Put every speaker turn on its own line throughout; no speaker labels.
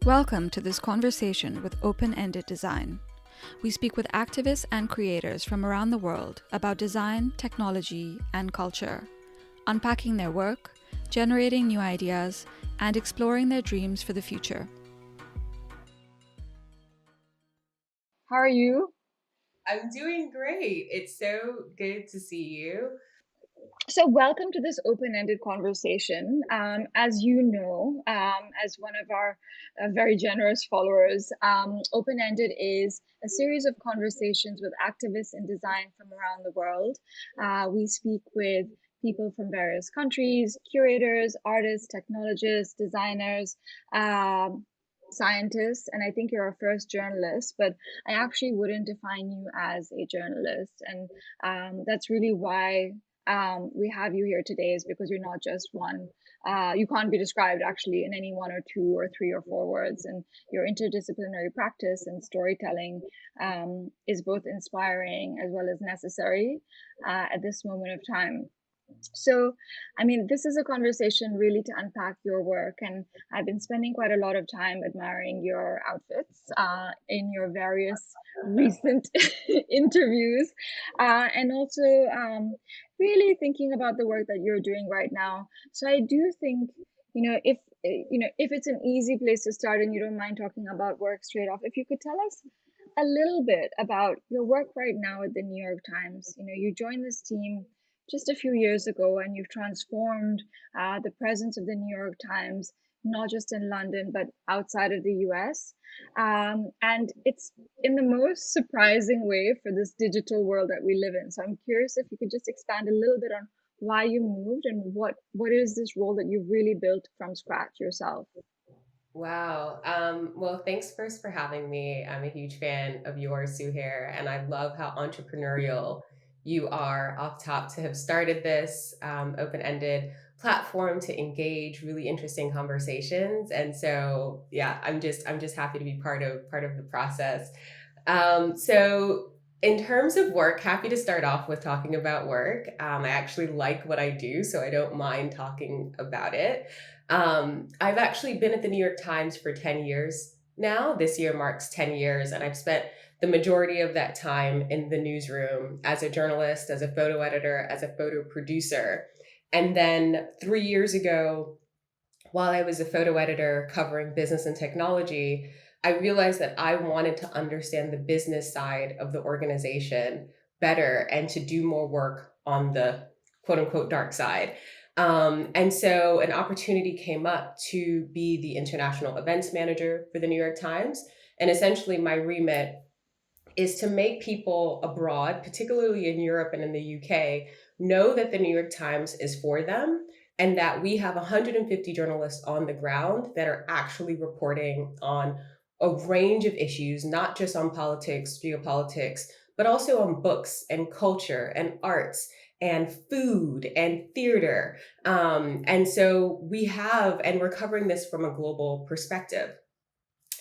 Welcome to this conversation with Open-Ended Design. We speak with activists and creators from around the world about design, technology, and culture, unpacking their work, generating new ideas, and exploring their dreams for the future. How are you?
I'm doing great. It's so good to see you.
So, welcome to this open-ended conversation. As you know, as one of our very generous followers, open-ended is a series of conversations with activists in design from around the world. We speak with people from various countries, curators, artists, technologists, designers, scientists, and I think you're our first journalist, but I actually wouldn't define you as a journalist. And that's really why we have you here today, is because you're not just one. You can't be described actually in any one or two or three or four words. And your interdisciplinary practice and storytelling is both inspiring as well as necessary at this moment of time. So, I mean, this is a conversation really to unpack your work, and I've been spending quite a lot of time admiring your outfits in your various recent interviews, and also really thinking about the work that you're doing right now. So, I do think, if it's an easy place to start and you don't mind talking about work straight off, if you could tell us a little bit about your work right now at the New York Times. You joined this team just a few years ago, and you've transformed the presence of the New York Times, not just in London, but outside of the US. And it's in the most surprising way for this digital world that we live in. So I'm curious if you could just expand a little bit on why you moved and what is this role that you've really built from scratch yourself.
Wow. Well, thanks first for having me. I'm a huge fan of yours, Suhair, and I love how entrepreneurial you are off top to have started this open-ended platform to engage really interesting conversations. And so, yeah, I'm just happy to be part of the process. So in terms of work, happy to start off with talking about work. I actually like what I do, so I don't mind talking about it. I've actually been at the New York Times for 10 years now. This year marks 10 years, and I've spent the majority of that time in the newsroom as a journalist, as a photo editor, as a photo producer. And then 3 years ago, while I was a photo editor covering business and technology, I realized that I wanted to understand the business side of the organization better and to do more work on the quote unquote dark side. And so an opportunity came up to be the international events manager for the New York Times. And essentially, my remit is to make people abroad, particularly in Europe and in the UK, know that the New York Times is for them and that we have 150 journalists on the ground that are actually reporting on a range of issues, not just on politics, geopolitics, but also on books and culture and arts and food and theater. And so and we're covering this from a global perspective.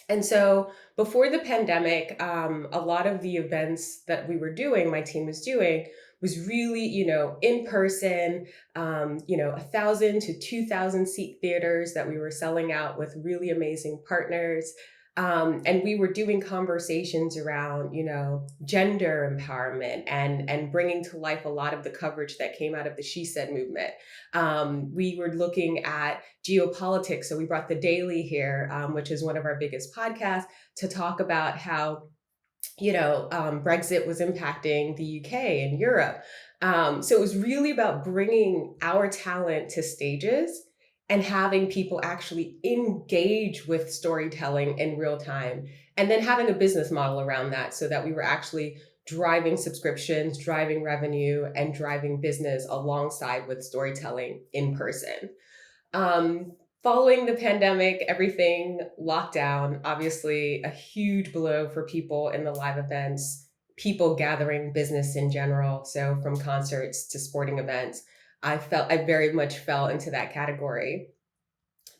And so before the pandemic, a lot of the events that we were doing, my team was doing, was really, in person, 1,000 to 2,000 seat theaters that we were selling out with really amazing partners. And we were doing conversations around, gender empowerment and bringing to life a lot of the coverage that came out of the She Said movement. We were looking at geopolitics. So we brought The Daily here, which is one of our biggest podcasts, to talk about how Brexit was impacting the UK and Europe. So it was really about bringing our talent to stages and having people actually engage with storytelling in real time, and then having a business model around that so that we were actually driving subscriptions, driving revenue, and driving business alongside with storytelling in person. Following the pandemic, everything locked down, obviously a huge blow for people in the live events, people gathering, business in general. So from concerts to sporting events, I very much fell into that category.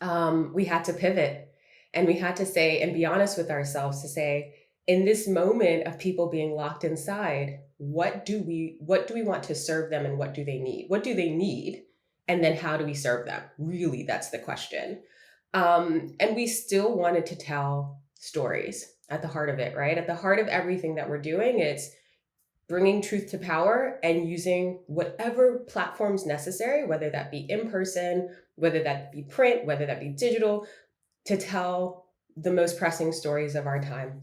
We had to pivot, and we had to say and be honest with ourselves to say, in this moment of people being locked inside, what do we want to serve them, and what do they need? What do they need? And then how do we serve them? Really, that's the question. And we still wanted to tell stories at the heart of it, right? At the heart of everything that we're doing, it's bringing truth to power and using whatever platforms necessary, whether that be in person, whether that be print, whether that be digital, to tell the most pressing stories of our time.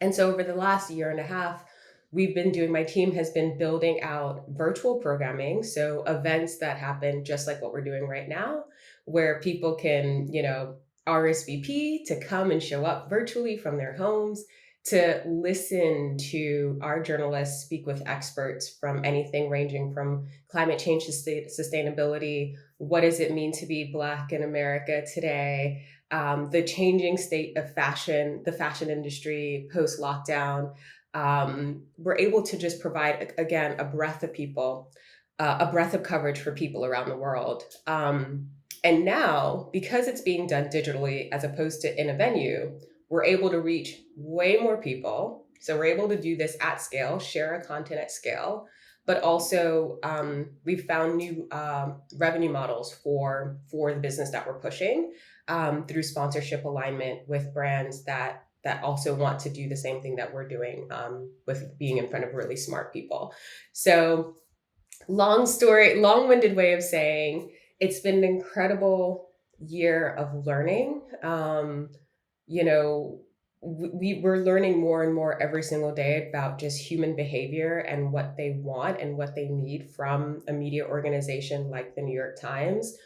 And so over the last year and a half, my team has been building out virtual programming. So events that happen just like what we're doing right now, where people can, RSVP to come and show up virtually from their homes to listen to our journalists speak with experts from anything ranging from climate change to sustainability. What does it mean to be Black in America today? The changing state of fashion, the fashion industry post lockdown. We're able to just provide, again, a breadth of coverage for people around the world. And now, because it's being done digitally as opposed to in a venue, we're able to reach way more people. So we're able to do this at scale, share our content at scale, but also we've found new revenue models for the business that we're pushing through sponsorship alignment with brands that also want to do the same thing that we're doing with being in front of really smart people. So long-winded way of saying it's been an incredible year of learning. You know, we're learning more and more every single day about just human behavior and what they want and what they need from a media organization like the New York Times,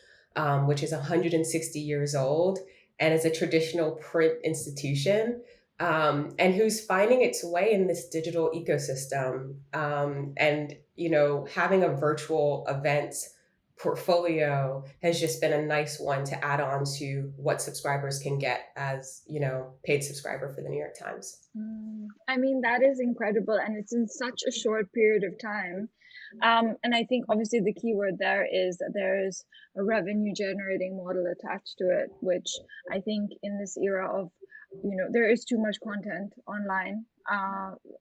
which is 160 years old and is a traditional print institution, and who's finding its way in this digital ecosystem. And having a virtual events portfolio has just been a nice one to add on to what subscribers can get as paid subscriber for the New York Times.
I mean, that is incredible, and it's in such a short period of time. And I think obviously the key word there is that there's a revenue generating model attached to it, which I think in this era of, there is too much content online.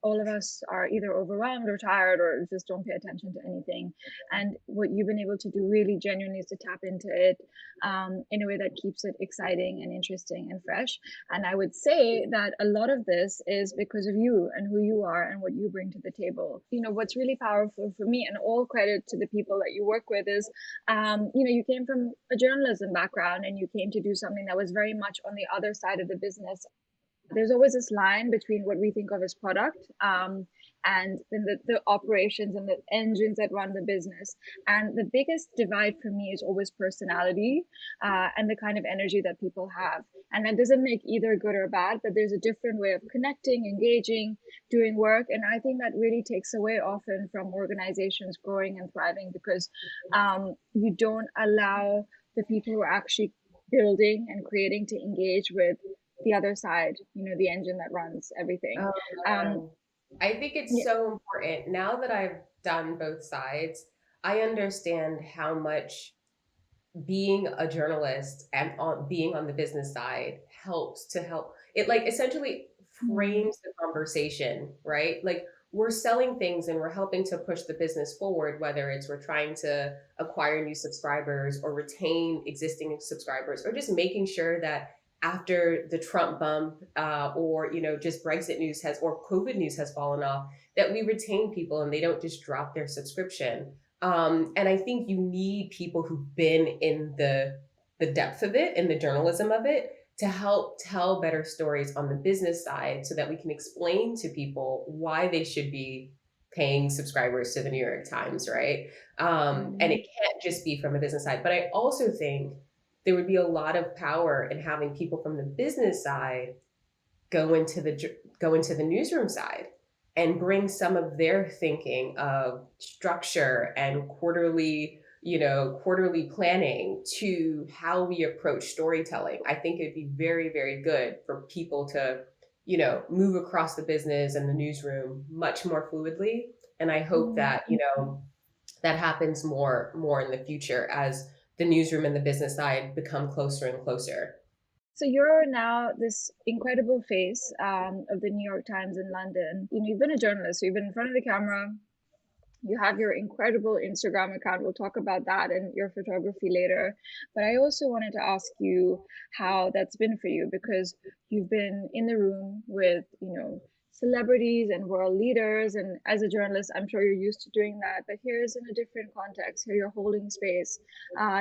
All of us are either overwhelmed or tired or just don't pay attention to anything. And what you've been able to do really genuinely is to tap into it in a way that keeps it exciting and interesting and fresh. And I would say that a lot of this is because of you and who you are and what you bring to the table. What's really powerful for me, and all credit to the people that you work with, is, you came from a journalism background and you came to do something that was very much on the other side of the business. There's always this line between what we think of as product and then the operations and the engines that run the business. And the biggest divide for me is always personality and the kind of energy that people have. And that doesn't make either good or bad, but there's a different way of connecting, engaging, doing work. And I think that really takes away often from organizations growing and thriving because you don't allow the people who are actually building and creating to engage with the other side, the engine that runs everything.
Oh,
Um,
I think it's
yeah,
so important. Now that I've done both sides, I understand how much being a journalist and being on the business side helps to help. It like essentially
mm,
frames the conversation, right? Like we're selling things and we're helping to push the business forward, whether it's we're trying to acquire new subscribers or retain existing subscribers or just making sure that after the Trump bump or just Brexit news has or COVID news has fallen off, that we retain people and they don't just drop their subscription. And I think you need people who've been in the depth of it, in the journalism of it, to help tell better stories on the business side so that we can explain to people why they should be paying subscribers to the New York Times, right? And
mm,
it can't just be from a business side. But I also think there would be a lot of power in having people from the business side go into the newsroom side and bring some of their thinking of structure and quarterly planning to how we approach storytelling. I think it'd be very, very good for people to move across the business and the newsroom much more fluidly. And I hope
mm.
that that happens more in the future as the newsroom and the business side become closer and closer.
So you're now this incredible face of the New York Times in London. You've been a journalist, so you've been in front of the camera, You have your incredible Instagram account. We'll talk about that and your photography later. But I also wanted to ask you how that's been for you because you've been in the room with, celebrities and world leaders. And as a journalist, I'm sure you're used to doing that. But here's in a different context. Here you're holding space.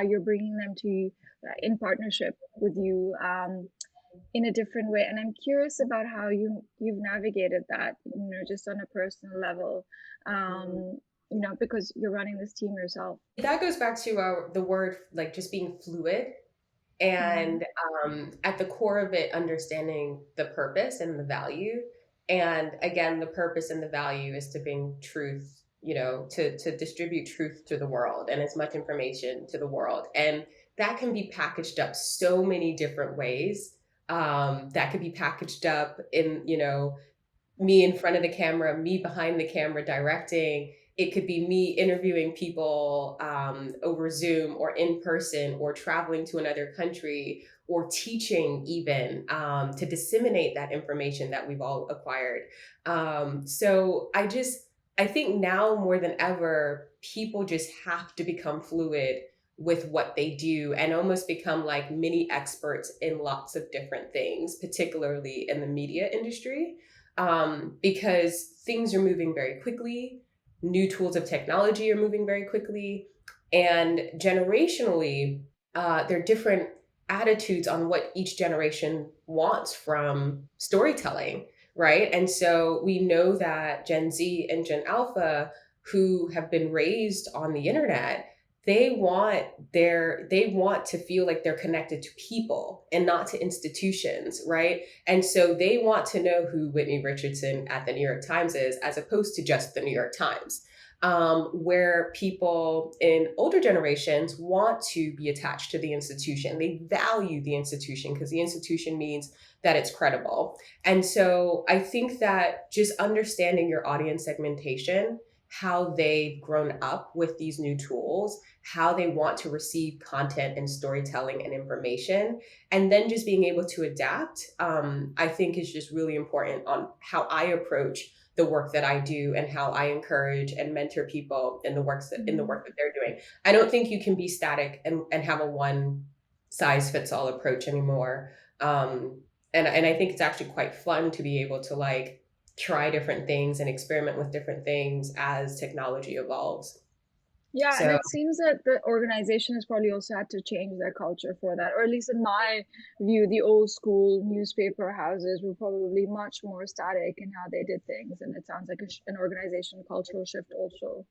You're bringing them to in partnership with you. In a different way, and I'm curious about how you've navigated that, just on a personal level, um because you're running this team yourself.
That goes back to the word like just being fluid
Mm-hmm.
and at the core of it, understanding the purpose and the value. And again, the purpose and the value is to bring truth, to distribute truth to the world and as much information to the world. And that can be packaged up so many different ways. That could be packaged up in, me in front of the camera, me behind the camera directing. It could be me interviewing people over Zoom or in person or traveling to another country or teaching, even to disseminate that information that we've all acquired. I think now more than ever, people just have to become fluid with what they do and almost become like mini experts in lots of different things, particularly in the media industry, because things are moving very quickly. New tools of technology are moving very quickly. And generationally, there are different attitudes on what each generation wants from storytelling, right? And so we know that Gen Z and Gen Alpha, who have been raised on the internet, they want to feel like they're connected to people and not to institutions, right? And so they want to know who Whitney Richardson at the New York Times is, as opposed to just the New York Times. Where people in older generations want to be attached to the institution. They value the institution because the institution means that it's credible. And so I think that just understanding your audience segmentation, how they've grown up with these new tools, how they want to receive content and storytelling and information, and then just being able to adapt, I think is just really important on how I approach the work that I do and how I encourage and mentor people in the
Mm-hmm.
work that they're doing. I don't think you can be static and have a one size fits all approach anymore. And I think it's actually quite fun to be able to like try different things and experiment with different things as technology evolves.
Yeah, and
So
it seems that the organization has probably also had to change their culture for that, or at least in my view, the old school newspaper houses were probably much more static in how they did things, and it sounds like an organization cultural shift also.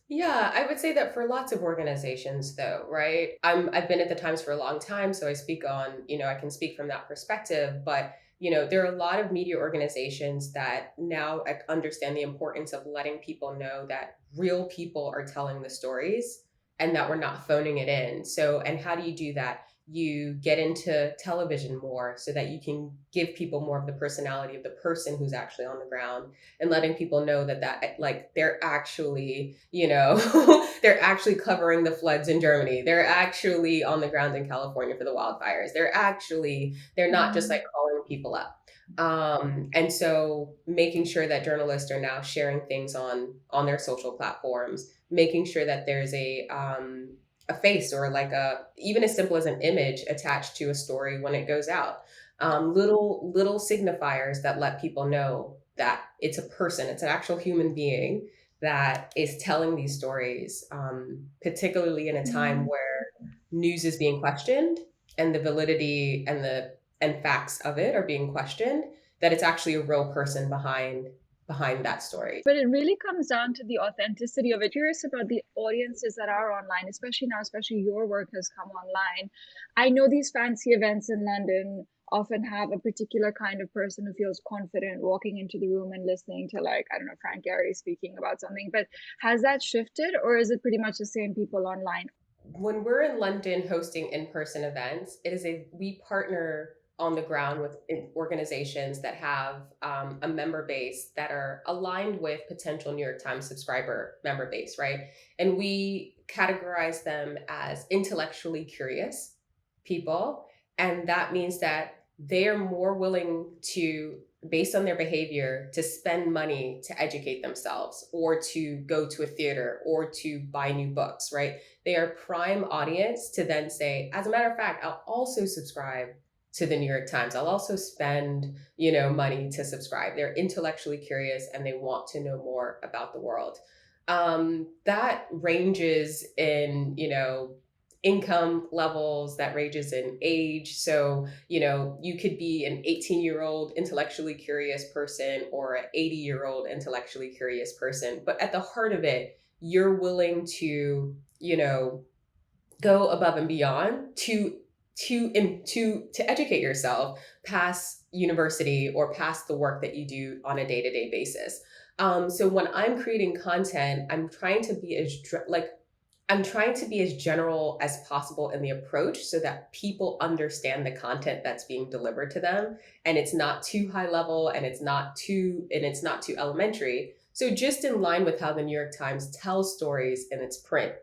yeah, I would say that for lots of organizations though, right? I've been at the Times for a long time, so I speak on, I can speak from that perspective, but there are a lot of media organizations that now understand the importance of letting people know that real people are telling the stories and that we're not phoning it in. So, and how do you do that? You get into television more so that you can give people more of the personality of the person who's actually on the ground, and letting people know that like they're actually, they're actually covering the floods in Germany. They're actually on the ground in California for the wildfires. They're not just
Mm-hmm.
like calling people up. And so making sure that journalists are now sharing things on their social platforms, making sure that there's a face or like a even as simple as an image attached to a story when it goes out. Little signifiers that let people know that it's a person, it's an actual human being that is telling these stories, particularly in a time
Mm-hmm.
where news is being questioned and the validity and facts of it are being questioned. That it's actually a real person behind that story.
But it really comes down to the authenticity of it. Curious about the audiences that are online, especially now, especially your work has come online. I know these fancy events in London often have a particular kind of person who feels confident walking into the room and listening to, like, I don't know, Frank Gehry speaking about something. But has that shifted, or is it pretty much the same people online?
When we're in London hosting in-person events, we partner on the ground with organizations that have a member base that are aligned with potential New York Times subscriber member base, right? And we categorize them as intellectually curious people, and that means that they are more willing to based on their behavior to spend money to educate themselves or to go to a theater or to buy new books, right? They are prime audience to then say, as a matter of fact, I'll also subscribe to the New York Times. I'll also spend, money to subscribe. They're intellectually curious and they want to know more about the world. That ranges in, income levels, that ranges in age. So, you could be an 18-year-old intellectually curious person or an 80-year-old intellectually curious person. But at the heart of it, you're willing to, go above and beyond to educate yourself past university or past the work that you do on a day-to-day basis. So when I'm creating content, I'm trying to be as general as possible in the approach so that people understand the content that's being delivered to them, and it's not too high level and it's not too elementary. So just in line with how the New York Times tells stories in its print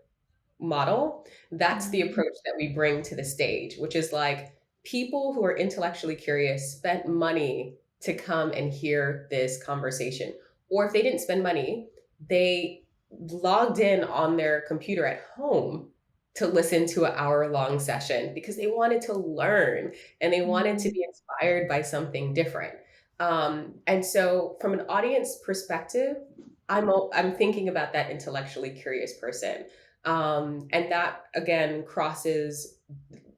model, that's the
Mm,
approach that we bring to the stage, which is like people who are intellectually curious spent money to come and hear this conversation. Or if they didn't spend money, they logged in on their computer at home to listen to an hour-long session because they wanted to learn and they wanted to
mm,
be inspired by something different. And so, from an audience perspective, I'm thinking about that intellectually curious person, and that again crosses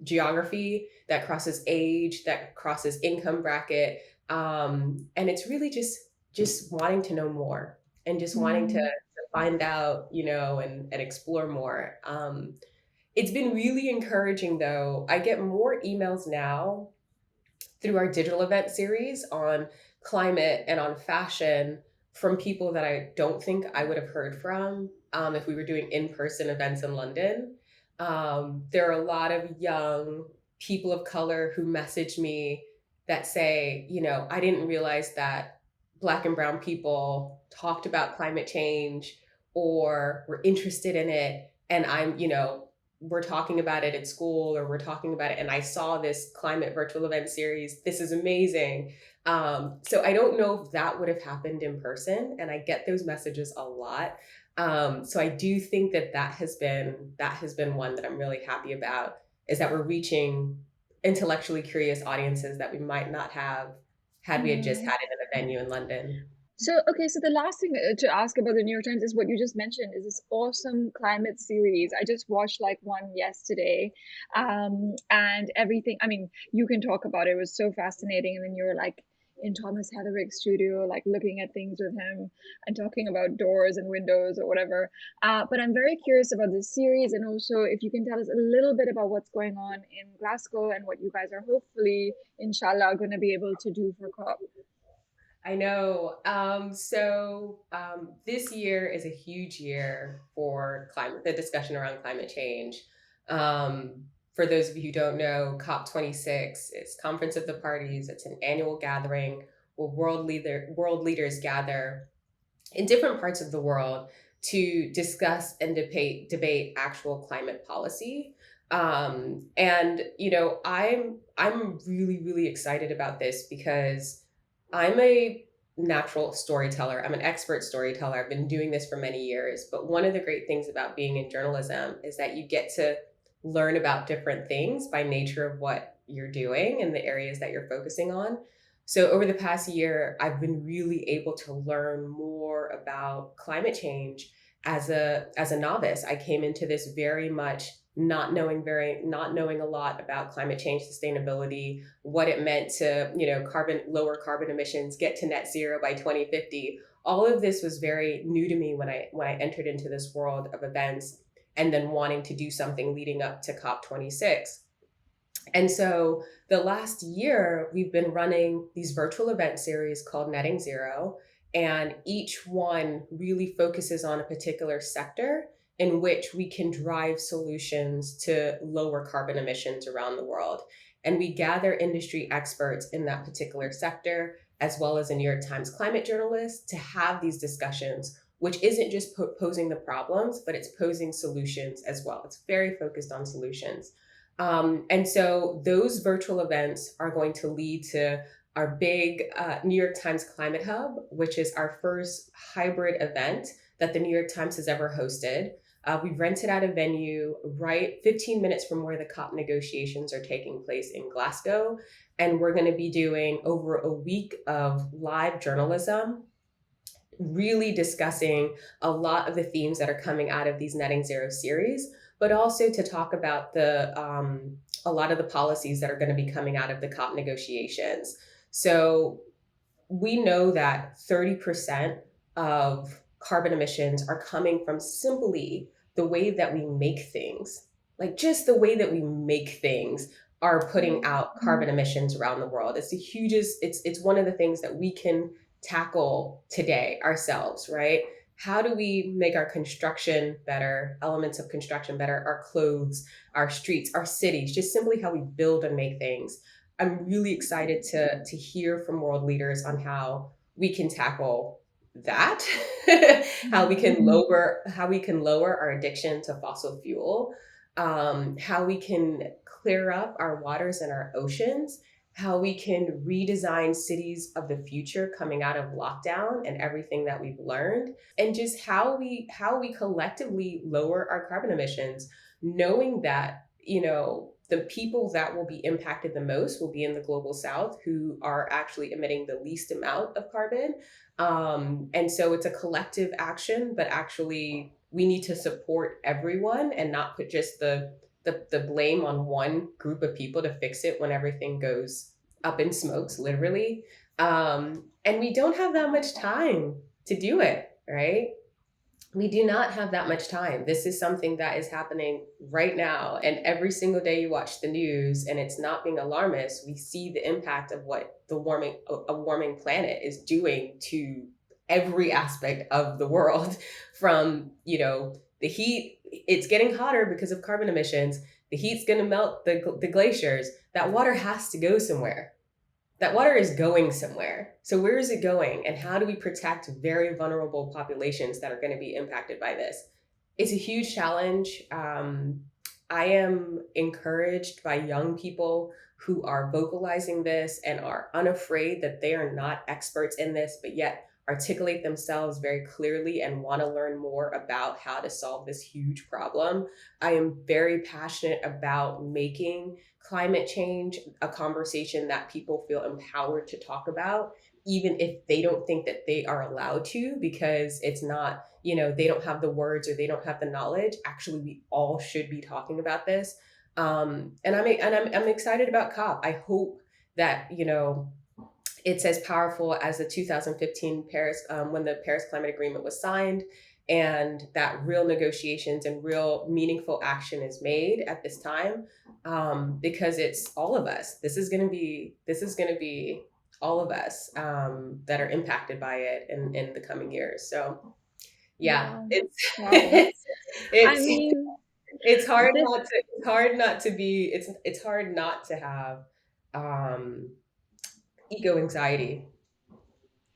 geography, that crosses age, that crosses income bracket, and it's really just wanting to know more and just wanting to
mm,
find out, and explore more. It's been really encouraging though. I get more emails now through our digital event series on climate and on fashion from people that I don't think I would have heard from if we were doing in-person events in London. There are a lot of young people of color who message me that say, I didn't realize that Black and Brown people talked about climate change or were interested in it. And we're talking about it at school or we're talking about it and I saw this climate virtual event series. This is amazing. So I don't know if that would have happened in person, and I get those messages a lot. So I do think that has been one that I'm really happy about, is that we're reaching intellectually curious audiences that we might not have had we had just
mm.
had it in a venue in London.
So, okay, so the last thing to ask about the New York Times is what you just mentioned is this awesome climate series. I just watched like one yesterday, and everything. I mean, you can talk about it. It was so fascinating, and then you were like in Thomas Heatherwick's studio, like looking at things with him and talking about doors and windows or whatever. But I'm very curious about this series, and also if you can tell us a little bit about what's going on in Glasgow and what you guys are hopefully, inshallah, going to be able to do for COP.
I know. This year is a huge year for the discussion around climate change. For those of you who don't know, COP26 is Conference of the Parties. It's an annual gathering where world leaders gather in different parts of the world to discuss and debate actual climate policy. And I'm really really excited about this because I'm a natural storyteller. I'm an expert storyteller. I've been doing this for many years. But one of the great things about being in journalism is that you get to learn about different things by nature of what you're doing and the areas that you're focusing on. So over the past year, I've been really able to learn more about climate change as a novice. I came into this very much not knowing a lot about climate change, sustainability, what it meant to, lower carbon emissions, get to net zero by 2050. All of this was very new to me when I entered into this world of events and then wanting to do something leading up to COP26. And so the last year, we've been running these virtual event series called Netting Zero, and each one really focuses on a particular sector in which we can drive solutions to lower carbon emissions around the world. And we gather industry experts in that particular sector, as well as a New York Times climate journalist, to have these discussions, which isn't just posing the problems, but it's posing solutions as well. It's very focused on solutions. And so those virtual events are going to lead to our big New York Times Climate Hub, which is our first hybrid event that the New York Times has ever hosted. We rented out a venue right 15 minutes from where the COP negotiations are taking place in Glasgow. And we're going to be doing over a week of live journalism, really discussing a lot of the themes that are coming out of these Netting Zero series, but also to talk about a lot of the policies that are going to be coming out of the COP negotiations. So we know that 30% of carbon emissions are coming from simply the way that we make things. Like just the way that we make things are putting out carbon emissions around the world. It's the hugest, it's one of the things that we can tackle today ourselves, right? How do we make our construction better, elements of construction better, our clothes, our streets, our cities, just simply how we build and make things. I'm really excited to hear from world leaders on how we can tackle that, how we can lower our addiction to fossil fuel, how we can clear up our waters and our oceans, how we can redesign cities of the future coming out of lockdown and everything that we've learned, and just how we collectively lower our carbon emissions, knowing that, the people that will be impacted the most will be in the global south, who are actually emitting the least amount of carbon. And so it's a collective action, but actually we need to support everyone and not put just the blame on one group of people to fix it when everything goes up in smokes, literally. And we don't have that much time to do it, right? We do not have that much time. This is something that is happening right now. And every single day you watch the news, and it's not being alarmist, we see the impact of what a warming planet is doing to every aspect of the world. From, the heat, it's getting hotter because of carbon emissions. The heat's going to melt the glaciers. That water has to go somewhere. That water is going somewhere. So where is it going? And how do we protect very vulnerable populations that are going to be impacted by this? It's a huge challenge. I am encouraged by young people who are vocalizing this and are unafraid that they are not experts in this, but yet articulate themselves very clearly and want to learn more about how to solve this huge problem. I am very passionate about making climate change a conversation that people feel empowered to talk about, even if they don't think that they are allowed to, because it's not, they don't have the words or they don't have the knowledge. Actually, we all should be talking about this. I'm excited about COP. I hope that, it's as powerful as the 2015 Paris, when the Paris Climate Agreement was signed, and that real negotiations and real meaningful action is made at this time, because it's all of us. This is going to be all of us, that are impacted by it in the coming years. So yeah,
Wow.
it's
Wow. I
it's
mean,
it's hard
this,
not to it's hard not to be it's hard not to have um ego anxiety,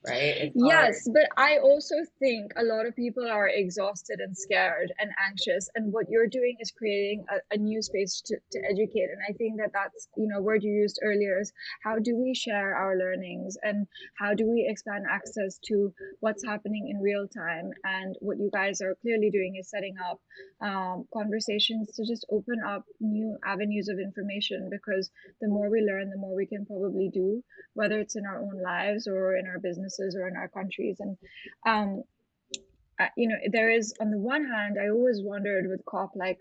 right? It's hard.
yes, but I also think a lot of people are exhausted and scared and anxious. And what you're doing is creating a new space to educate. And I think that that's, word you used earlier is how do we share our learnings and how do we expand access to what's happening in real time? And what you guys are clearly doing is setting up conversations to just open up new avenues of information, because the more we learn, the more we can probably do, whether it's in our own lives or in our businesses or in our countries. And um, there is, on the one hand, I always wondered with COP, like,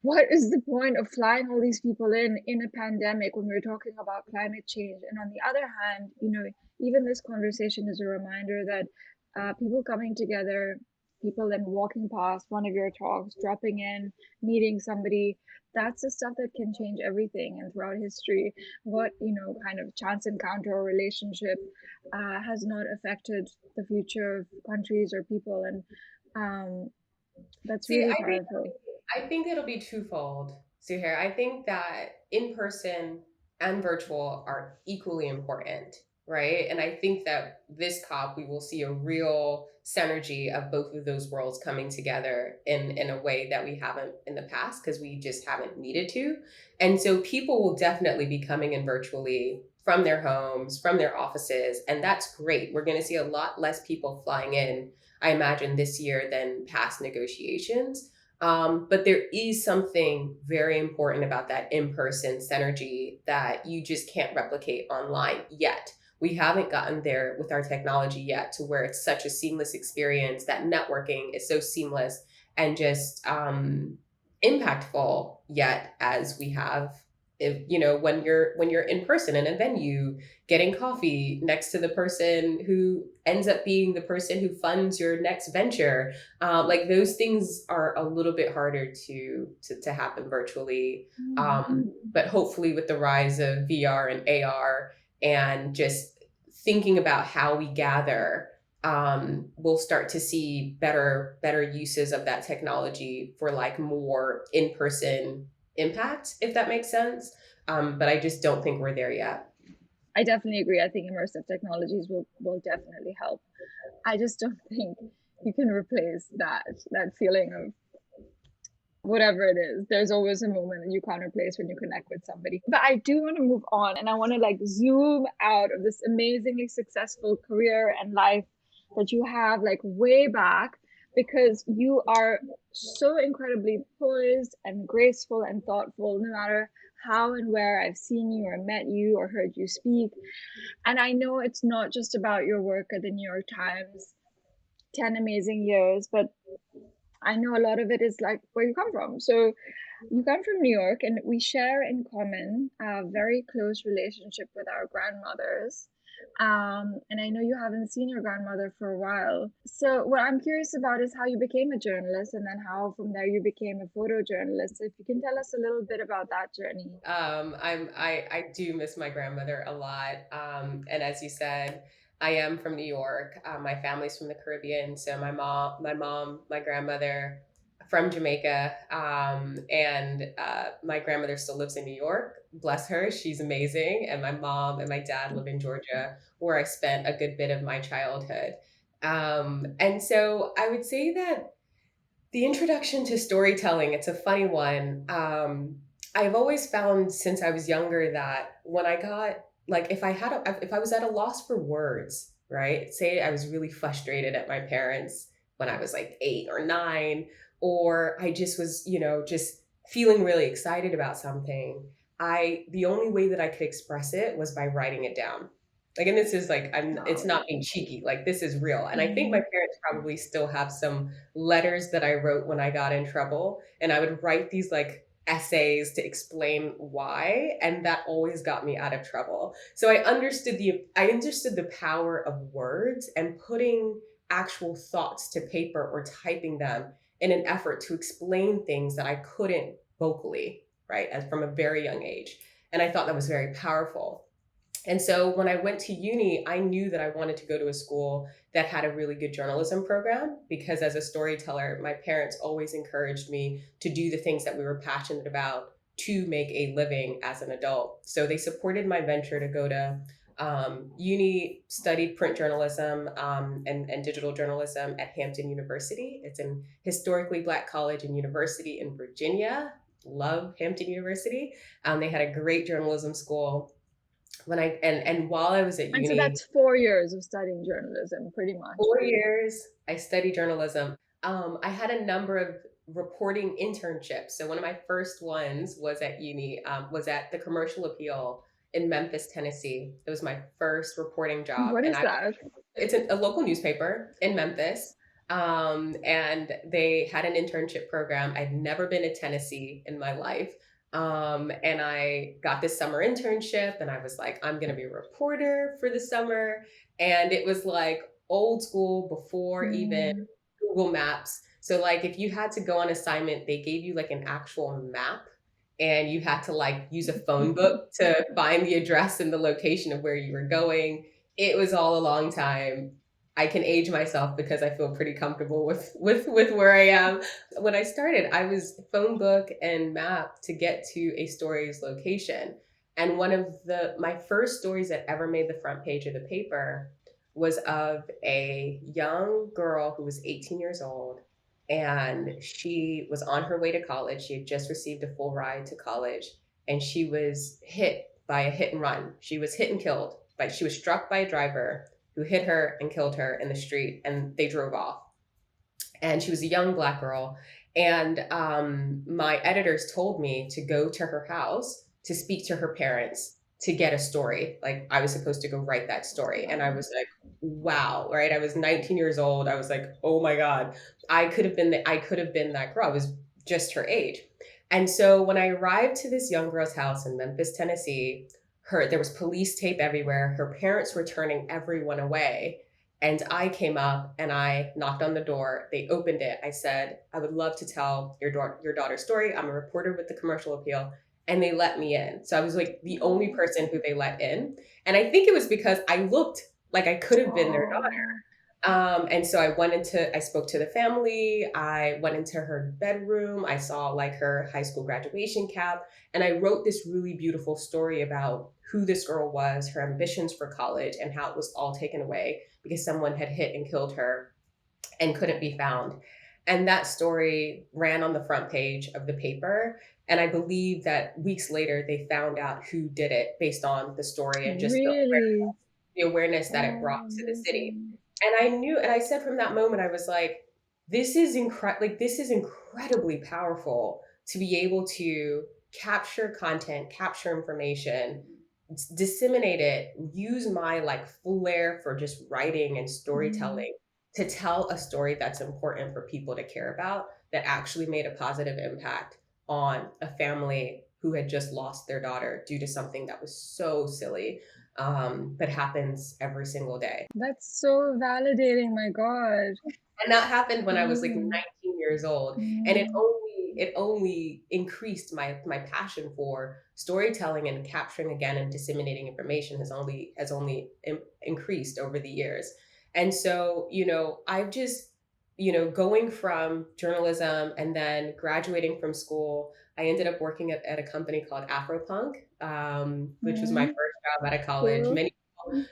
what is the point of flying all these people in a pandemic when we're talking about climate change? And on the other hand, even this conversation is a reminder that people coming together, people then walking past one of your talks, dropping in, meeting somebody, that's the stuff that can change everything. And throughout history, what, kind of chance encounter or relationship has not affected the future of countries or people. And um, that's
See,
really powerful.
I think it'll be twofold, Suhair. I think that in person and virtual are equally important, right? And I think that this COP, we will see a real synergy of both of those worlds coming together in a way that we haven't in the past because we just haven't needed to. And so people will definitely be coming in virtually from their homes, from their offices, and that's great. We're going to see a lot less people flying in, I imagine, this year than past negotiations. But there is something very important about that in person synergy that you just can't replicate online yet. We haven't gotten there with our technology yet to where it's such a seamless experience, that networking is so seamless and just impactful yet as we have, if you know, when you're in person in a venue getting coffee next to the person who ends up being the person who funds your next venture. Like those things are a little bit harder to happen virtually.
Mm.
But hopefully with the rise of VR and AR and just thinking about how we gather, we'll start to see better uses of that technology for like more in-person impact, if that makes sense. But I just don't think we're there yet.
I definitely agree. I think immersive technologies will definitely help. I just don't think you can replace that feeling of whatever it is. There's always a moment that you can't replace when you connect with somebody. But I do want to move on, and I want to like zoom out of this amazingly successful career and life that you have like way back, because you are so incredibly poised and graceful and thoughtful no matter how and where I've seen you or met you or heard you speak. And I know it's not just about your work at the New York Times, 10 amazing years, but I know a lot of it is like where you come from. So you come from New York, and we share in common a very close relationship with our grandmothers. And I know you haven't seen your grandmother for a while. So what I'm curious about is how you became a journalist, and then how from there you became a photojournalist. So if you can tell us a little bit about that journey.
I do miss my grandmother a lot. And as you said, I am from New York. My family's from the Caribbean, so my grandmother from Jamaica, and my grandmother still lives in New York. Bless her, she's amazing. And my mom and my dad live in Georgia, where I spent a good bit of my childhood. And so I would say that the introduction to storytelling, it's a funny one. I've always found since I was younger that when I got like if I was at a loss for words, right? Say I was really frustrated at my parents when I was like 8 or 9, or I just was, just feeling really excited about something. I The only way that I could express it was by writing it down. Like, and this is like it's
Wow.
not being cheeky. Like this is real. And I think my
Mhm.
parents probably still have some letters that I wrote when I got in trouble. And I would write these like essays to explain why. And that always got me out of trouble. So I understood the power of words and putting actual thoughts to paper or typing them in an effort to explain things that I couldn't vocally, right? As from a very young age. And I thought that was very powerful. And so when I went to uni, I knew that I wanted to go to a school that had a really good journalism program because as a storyteller, my parents always encouraged me to do the things that we were passionate about to make a living as an adult. So they supported my venture to go to uni, studied print journalism, and digital journalism at Hampton University. It's an historically Black college and university in Virginia. Love Hampton University. They had a great journalism school and while I was at
And so
uni,
that's 4 years of studying journalism, pretty much.
4 years, I studied journalism. I had a number of reporting internships. So one of my first ones was at uni, was at the Commercial Appeal in Memphis, Tennessee. It was my first reporting job,
What
and
is that?
it's a local newspaper in Memphis. And they had an internship program. I'd never been to Tennessee in my life. And I got this summer internship, and I was like, I'm going to be a reporter for the summer. And it was like old school before even
Mm.
Google Maps. So, like, if you had to go on assignment, they gave you like an actual map, and you had to like use a phone book to find the address and the location of where you were going. It was all a long time. I can age myself because I feel pretty comfortable with where I am. When I started, I was phone book and map to get to a story's location. And one of my first stories that ever made the front page of the paper was of a young girl who was 18 years old, and she was on her way to college. She had just received a full ride to college, and she was hit by a hit and run. She was hit and killed. Like, she was struck by a driver who hit her and killed her in the street, and they drove off. And she was a young Black girl. And my editors told me to go to her house to speak to her parents to get a story. Like, I was supposed to go write that story. And I
Wow.
was like, wow, right? I was 19 years old. I was like, oh my God, I could have been that girl. I was just her age. And so when I arrived to this young girl's house in Memphis, Tennessee, there was police tape everywhere. Her parents were turning everyone away. And I came up and I knocked on the door. They opened it. I said, I would love to tell your daughter's story. I'm a reporter with the Commercial Appeal. And they let me in. So I was like the only
Oh,
person who they let in. And I think it was because I looked like I could have been their
oh,
and so I spoke to the family. I went into her bedroom. I saw like her high school graduation cap. And I wrote this really beautiful story about who this girl was, her ambitions for college, and how it was all taken away because someone had hit and killed her and couldn't be found. And that story ran on the front page of the paper. And I believe that weeks later, they found out who did it based on the story and just
really?
the awareness that it brought
Oh,
to the city.
amazing.
And I knew, and I said from that moment, I was like, this is incredibly powerful to be able to capture content, capture information, disseminate it, use my like flair for just writing and
Mhm.
storytelling to tell a story that's important for people to care about, that actually made a positive impact on a family who had just lost their daughter due to something that was so silly, but happens every single day.
That's so validating, my God.
And that happened when I was like
Mm,
19 years old. And
mm.
it only increased my passion for storytelling, and capturing again and disseminating information has only increased over the years. And so, I've just, going from journalism and then graduating from school, I ended up working at a company called Afropunk, which was my
Mm,
first job out of college.
cool.
Many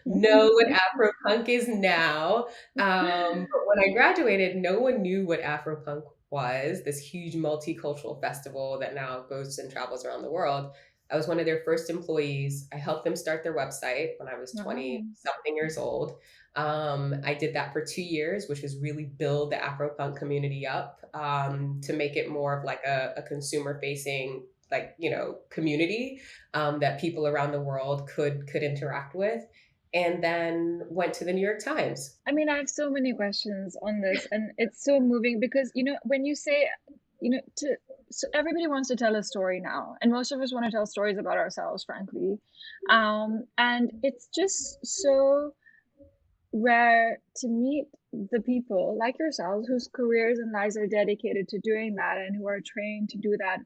know what Afropunk is now. But when I graduated, no one knew what Afropunk was, this huge multicultural festival that now goes and travels around the world. I was one of their first employees. I helped them start their website when I was 20
Wow.
something years old. I did that for 2 years, which was really build the Afropunk community up, to make it more of like a consumer facing, like, community, that people around the world could interact with, and then went to the New York Times.
I mean, I have so many questions on this, and it's so moving because, when you say, so everybody wants to tell a story now, and most of us want to tell stories about ourselves, frankly. And it's just so rare to meet the people like yourselves whose careers and lives are dedicated to doing that and who are trained to do that.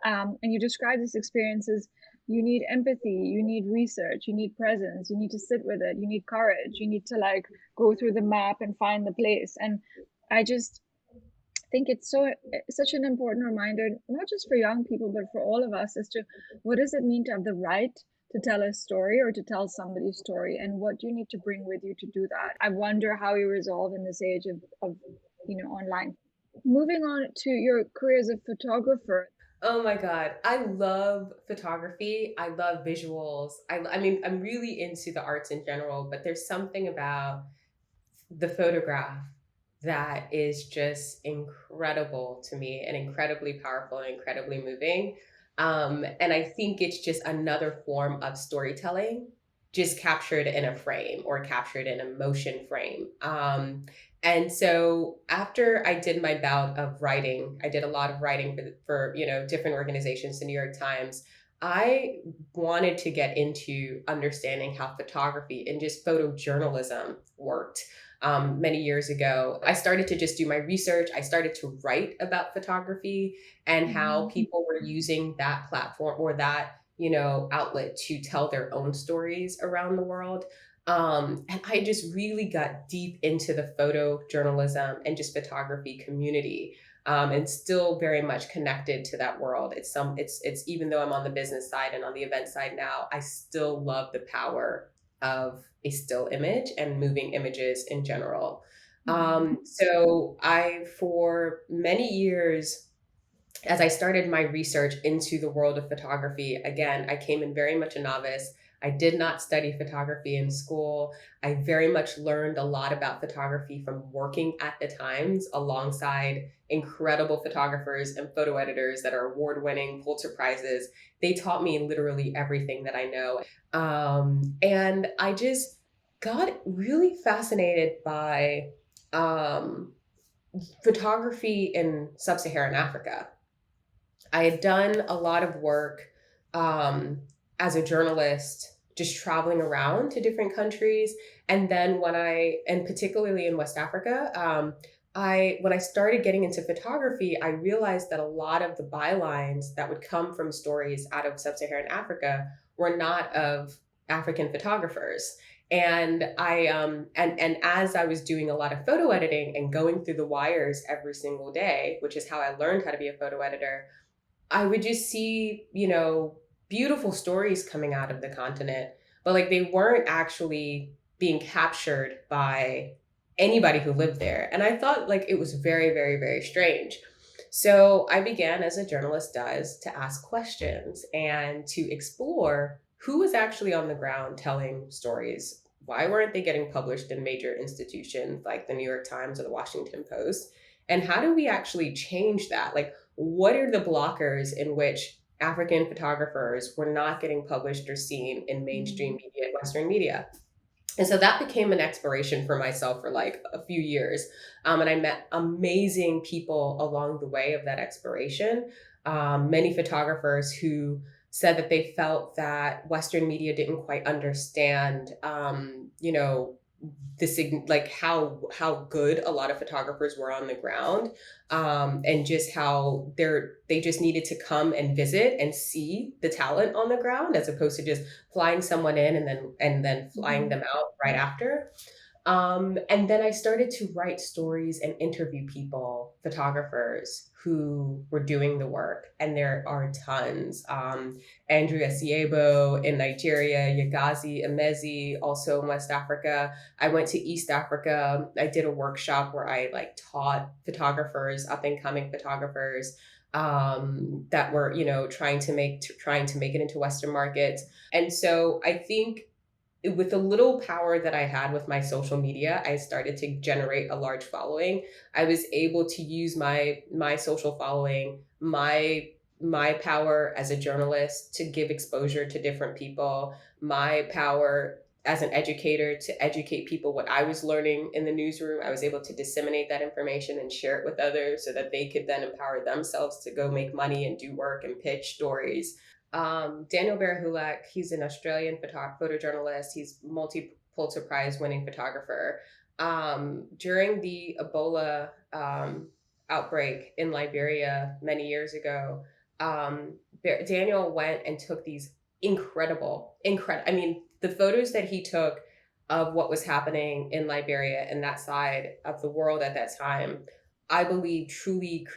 And you describe this experience as you need empathy, you need research, you need presence, you need to sit with it, you need courage, you need to like go through the map and find the place. And I just think it's such an important reminder, not just for young people, but for all of us, as to what does it mean to have the right to tell a story or to tell somebody's story, and what do you need to bring with you to do that. I wonder how you resolve in this age of online. Moving on to your career as a photographer.
Oh my God. I love photography. I love visuals. I mean, I'm really into the arts in general, but there's something about the photograph that is just incredible to me, and incredibly powerful and incredibly moving. And I think it's just another form of storytelling, just captured in a frame or captured in a motion frame. And so after I did my bout of writing, I did a lot of writing for different organizations, the New York Times. I wanted to get into understanding how photography and just photojournalism worked. Many years ago, I started to just do my research. I started to write about photography and how
Mhm.
people were using that platform or that, outlet to tell their own stories around the world. And I just really got deep into the photojournalism and just photography community. and still very much connected to that world. It's even though I'm on the business side and on the event side now, I still love the power of a still image and moving images in general.
Mm-hmm.
So I, for many years, as I started my research into the world of photography, again, I came in very much a novice. I did not study photography in school. I very much learned a lot about photography from working at the Times alongside incredible photographers and photo editors that are award winning, Pulitzer Prizes. They taught me literally everything that I know. And I just got really fascinated by um, photography in Sub Saharan Africa. I had done a lot of work um, as a journalist, just traveling around to different countries. And then and particularly in West Africa, when I started getting into photography, I realized that a lot of the bylines that would come from stories out of sub-Saharan Africa were not of African photographers. And and as I was doing a lot of photo editing and going through the wires every single day, which is how I learned how to be a photo editor, I would just see, beautiful stories coming out of the continent, but like they weren't actually being captured by anybody who lived there. And I thought like it was very, very, very strange. So I began, as a journalist does, to ask questions and to explore who was actually on the ground telling stories. Why weren't they getting published in major institutions like the New York Times or the Washington Post? And how do we actually change that? Like, what are the blockers in which African photographers were not getting published or seen in mainstream media and Western media? And so that became an exploration for myself for like a few years. And I met amazing people along the way of that exploration. Many photographers who said that they felt that Western media didn't quite understand, like how good a lot of photographers were on the ground, and just how they just needed to come and visit and see the talent on the ground as opposed to just flying someone in and then flying
Mm-hmm.
them out right after. And then I started to write stories and interview people, photographers who were doing the work, and there are tons. Andrea Siebo in Nigeria, Yagazi Emezi, also in West Africa. I went to East Africa. I did a workshop where I like taught photographers, up and coming photographers, that were, trying to make it into Western markets. And so I think with the little power that I had with my social media, I started to generate a large following. I was able to use my social following, my power as a journalist to give exposure to different people, my power as an educator to educate people what I was learning in the newsroom. I was able to disseminate that information and share it with others so that they could then empower themselves to go make money and do work and pitch stories. Daniel Berhulak, he's an Australian photojournalist. He's multi Pulitzer Prize winning photographer. During the Ebola outbreak in Liberia many years ago, Daniel went and took these incredible. I mean, the photos that he took of what was happening in Liberia and that side of the world at that time, I believe truly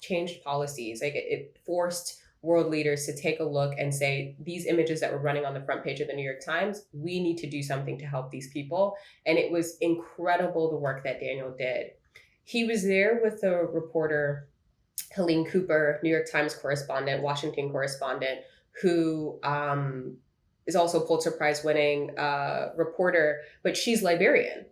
changed policies. Like it forced world leaders to take a look and say, these images that were running on the front page of the New York Times, we need to do something to help these people. And it was incredible the work that Daniel did. He was there with a reporter, Helene Cooper, New York Times correspondent, Washington correspondent, who is also a Pulitzer Prize winning reporter, but she's Liberian.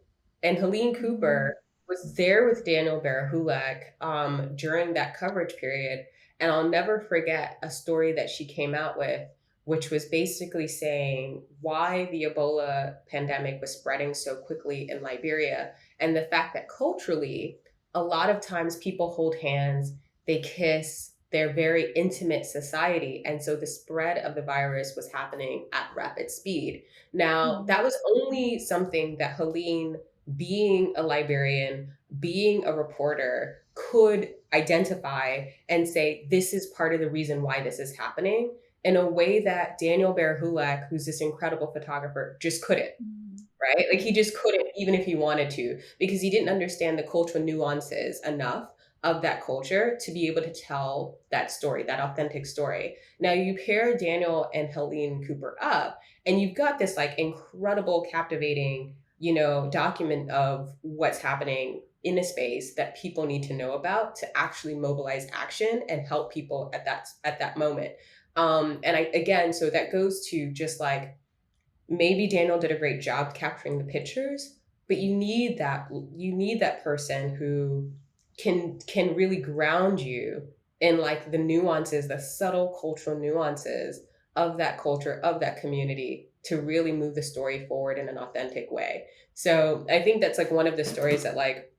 And Helene
Mm-hmm.
Cooper was there with Daniel Berhulak during that coverage period. And I'll never forget a story that she came out with, which was basically saying why the Ebola pandemic was spreading so quickly in Liberia. And the fact that culturally, a lot of times people hold hands, they kiss, they're very intimate society. And so the spread of the virus was happening at rapid speed. Now,
Mm-hmm.
that was only something that Helene, being a Liberian, being a reporter, could identify and say, this is part of the reason why this is happening, in a way that Daniel Berhulak, who's this incredible photographer, just couldn't, right? Like he just couldn't, even if he wanted to, because he didn't understand the cultural nuances enough of that culture to be able to tell that story, that authentic story. Now you pair Daniel and Helene Cooper up, and you've got this like incredible, captivating, document of what's happening in a space that people need to know about to actually mobilize action and help people at that moment. And I again, so that goes to just like maybe Daniel did a great job capturing the pictures, but you need that person who can really ground you in like the nuances, the subtle cultural nuances of that culture, of that community to really move the story forward in an authentic way. So I think that's like one of the stories that like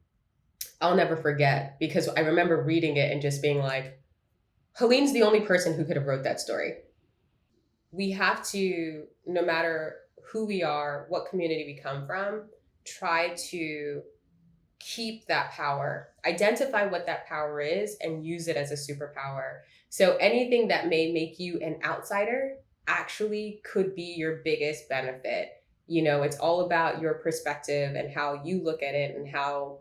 I'll never forget because I remember reading it and just being like, Helene's the only person who could have wrote that story. We have to, no matter who we are, what community we come from, try to keep that power, identify what that power is, and use it as a superpower. So anything that may make you an outsider actually could be your biggest benefit. It's all about your perspective and how you look at it and how,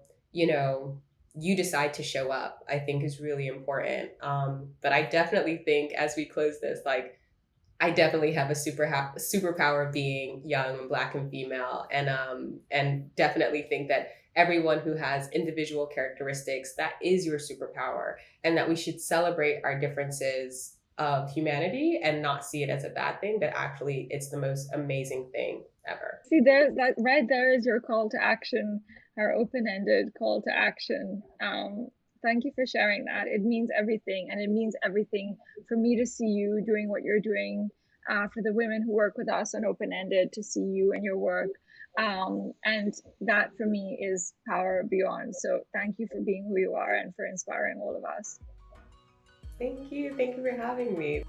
you decide to show up, I think is really important. But I definitely think as we close this, like, I definitely have a superpower of being young, black, and female, and definitely think that everyone who has individual characteristics, that is your superpower, and that we should celebrate our differences of humanity and not see it as a bad thing, but actually it's the most amazing thing ever.
See, there, that right there is your call to action, our open-ended call to action. Thank you for sharing that. It means everything, and it means everything for me to see you doing what you're doing, for the women who work with us on open-ended to see you and your work. And that for me is power beyond. So thank you for being who you are and for inspiring all of us.
Thank you. Thank you for having me.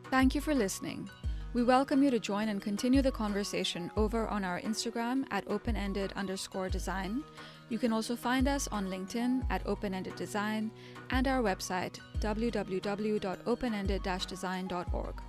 Thank you for listening. We welcome you to join and continue the conversation over on our Instagram at openended_design. You can also find us on LinkedIn at Open-Ended Design and our website www.openended-design.org.